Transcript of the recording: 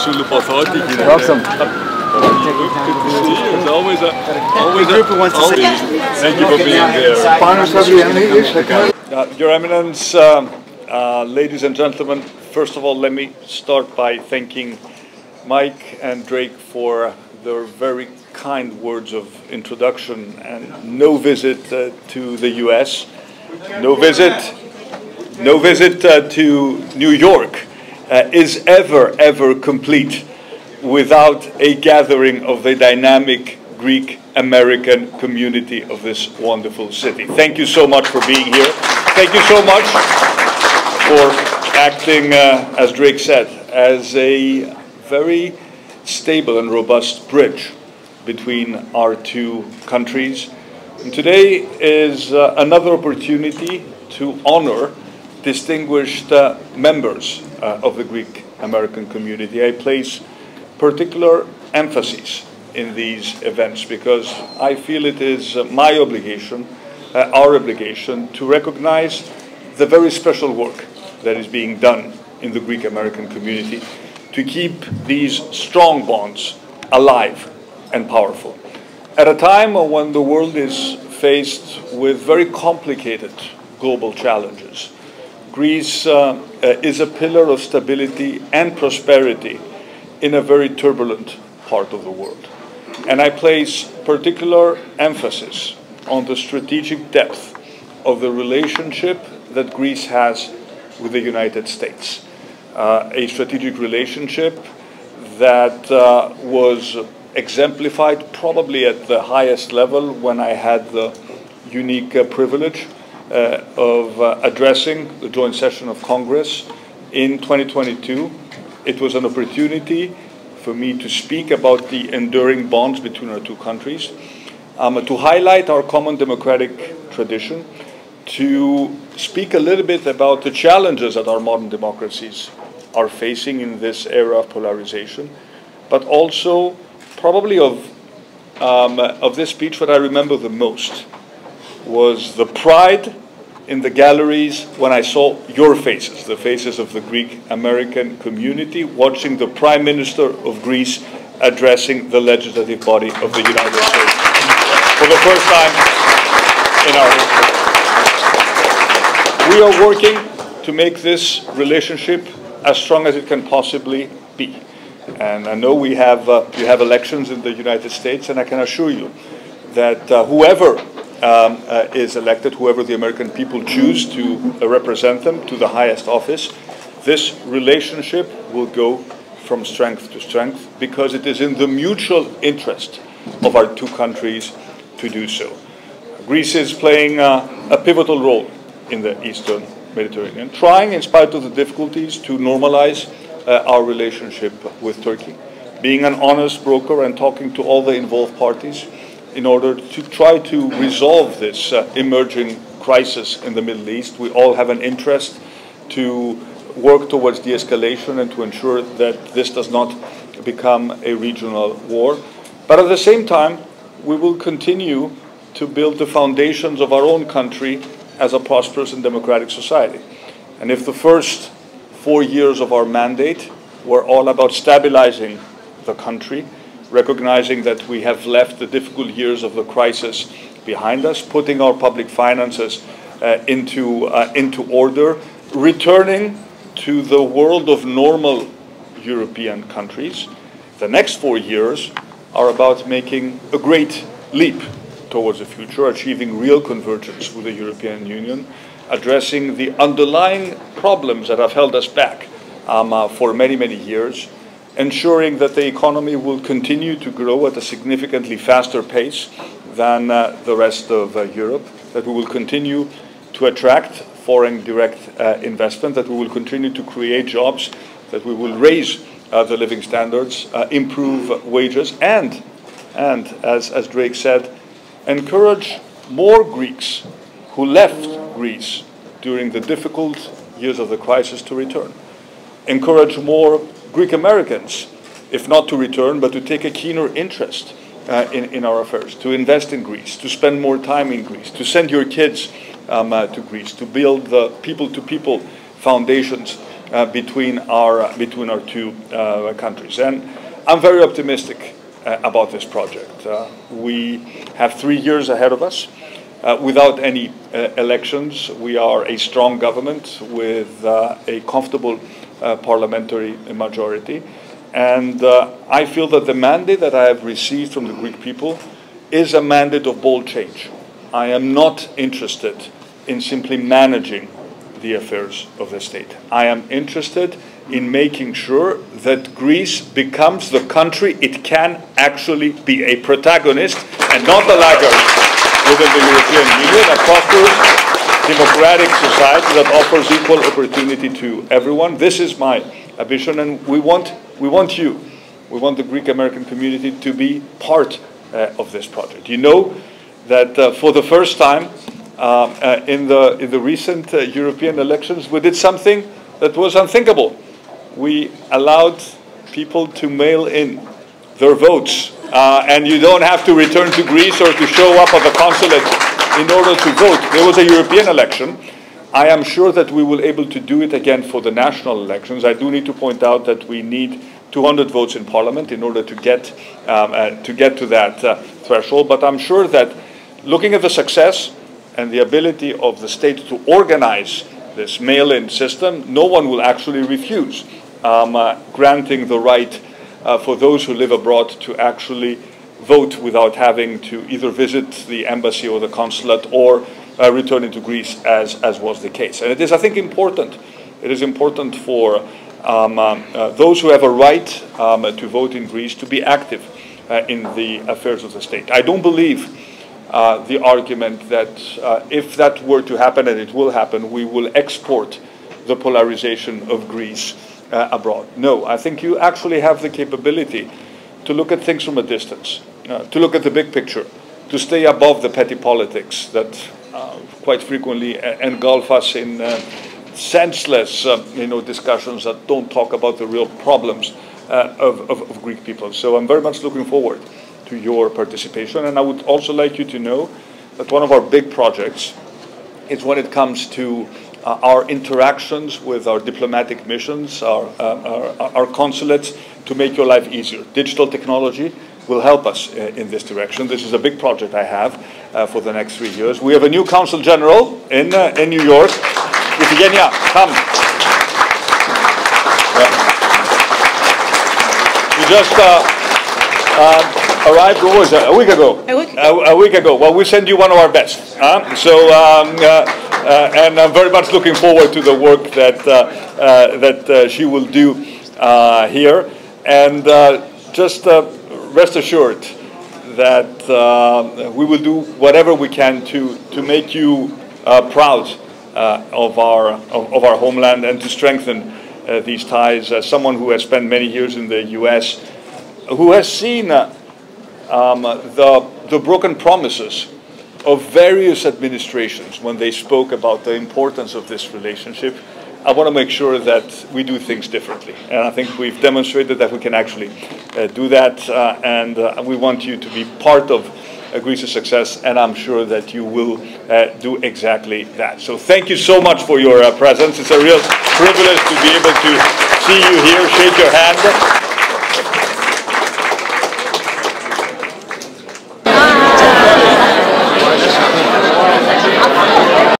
Σου λουποθώτη, κύριε. Welcome. It's always thank you for being there. Your Eminence, ladies and gentlemen, first of all, let me start by thanking Mike and Drake for their very kind words of introduction and no visit to the US, no visit to New York is ever complete without a gathering of the dynamic Greek-American community of this wonderful city. Thank you so much for being here. Thank you so much for acting, as Drake said, as a very stable and robust bridge between our two countries. And today is another opportunity to honor distinguished members of the Greek-American community. I place particular emphasis in these events because I feel it is my obligation, our obligation, to recognize the very special work that is being done in the Greek-American community to keep these strong bonds alive and powerful. At a time when the world is faced with very complicated global challenges, Greece is a pillar of stability and prosperity in a very turbulent part of the world. And I place particular emphasis on the strategic depth of the relationship that Greece has with the United States. A strategic relationship that was exemplified probably at the highest level when I had the unique privilege of addressing the joint session of Congress in 2022. It was an opportunity for me to speak about the enduring bonds between our two countries, to highlight our common democratic tradition, to speak a little bit about the challenges that our modern democracies are facing in this era of polarization, but also probably of this speech what I remember the most was the pride in the galleries when I saw your faces, the faces of the Greek-American community, watching the Prime Minister of Greece addressing the legislative body of the United States for the first time in our history. We are working to make this relationship as strong as it can possibly be. And I know you have elections in the United States, and I can assure you that whoever is elected, whoever the American people choose to represent them to the highest office, this relationship will go from strength to strength because it is in the mutual interest of our two countries to do so. Greece is playing a pivotal role in the Eastern Mediterranean, trying, in spite of the difficulties, to normalize our relationship with Turkey, being an honest broker and talking to all the involved parties in order to try to resolve this emerging crisis in the Middle East. We all have an interest to work towards de-escalation and to ensure that this does not become a regional war. But at the same time, we will continue to build the foundations of our own country as a prosperous and democratic society. And if the first 4 years of our mandate were all about stabilizing the country, recognizing that we have left the difficult years of the crisis behind us, putting our public finances into order, returning to the world of normal European countries. The next 4 years are about making a great leap towards the future, achieving real convergence with the European Union, addressing the underlying problems that have held us back for many years, ensuring that the economy will continue to grow at a significantly faster pace than the rest of Europe, that we will continue to attract foreign direct investment, that we will continue to create jobs, that we will raise the living standards, improve wages, and as Drake said, encourage more Greeks who left Greece during the difficult years of the crisis to return. Encourage more Greek Americans, if not to return, but to take a keener interest in our affairs, to invest in Greece, to spend more time in Greece, to send your kids to Greece, to build the people-to-people foundations between our two countries. And I'm very optimistic about this project. We have 3 years ahead of us without any elections. We are a strong government with a comfortable parliamentary majority. And I feel that the mandate that I have received from the Greek people is a mandate of bold change. I am not interested in simply managing the affairs of the state. I am interested in making sure that Greece becomes the country it can actually be, a protagonist and not the laggard within the European Union, a prosperous, democratic society that offers equal opportunity to everyone. This is my ambition, and we want you, we want the Greek-American community to be part of this project. You know that for the first time in the recent European elections, we did something that was unthinkable. We allowed people to mail in their votes, and you don't have to return to Greece or to show up at the consulate in order to vote. There was a European election. I am sure that we will be able to do it again for the national elections. I do need to point out that we need 200 votes in Parliament in order to get to that threshold. But I'm sure that looking at the success and the ability of the state to organize this mail-in system, no one will actually refuse granting the right for those who live abroad to actually vote without having to either visit the embassy or the consulate or returning to Greece, as was the case. And it is, I think, important. It is important for those who have a right to vote in Greece to be active in the affairs of the state. I don't believe the argument that if that were to happen, and it will happen, we will export the polarization of Greece abroad. No, I think you actually have the capability to look at things from a distance, to look at the big picture, to stay above the petty politics that quite frequently engulf us in senseless discussions that don't talk about the real problems of Greek people. So I'm very much looking forward to your participation. And I would also like you to know that one of our big projects is when it comes to our interactions with our diplomatic missions, our consulates, to make your life easier. Digital technology will help us in this direction. This is a big project I have for the next 3 years. We have a new Consul General in New York. Iphigenia, come. You just arrived, what was that, a week ago? A week ago. Well, we send you one of our best. And I'm very much looking forward to the work that she will do here. And just rest assured that we will do whatever we can to make you proud of our homeland and to strengthen these ties. As someone who has spent many years in the U.S., who has seen the broken promises of various administrations when they spoke about the importance of this relationship, I want to make sure that we do things differently. And I think we've demonstrated that we can actually do that. And we want you to be part of Greece's success, and I'm sure that you will do exactly that. So thank you so much for your presence. It's a real privilege to be able to see you here, shake your hand.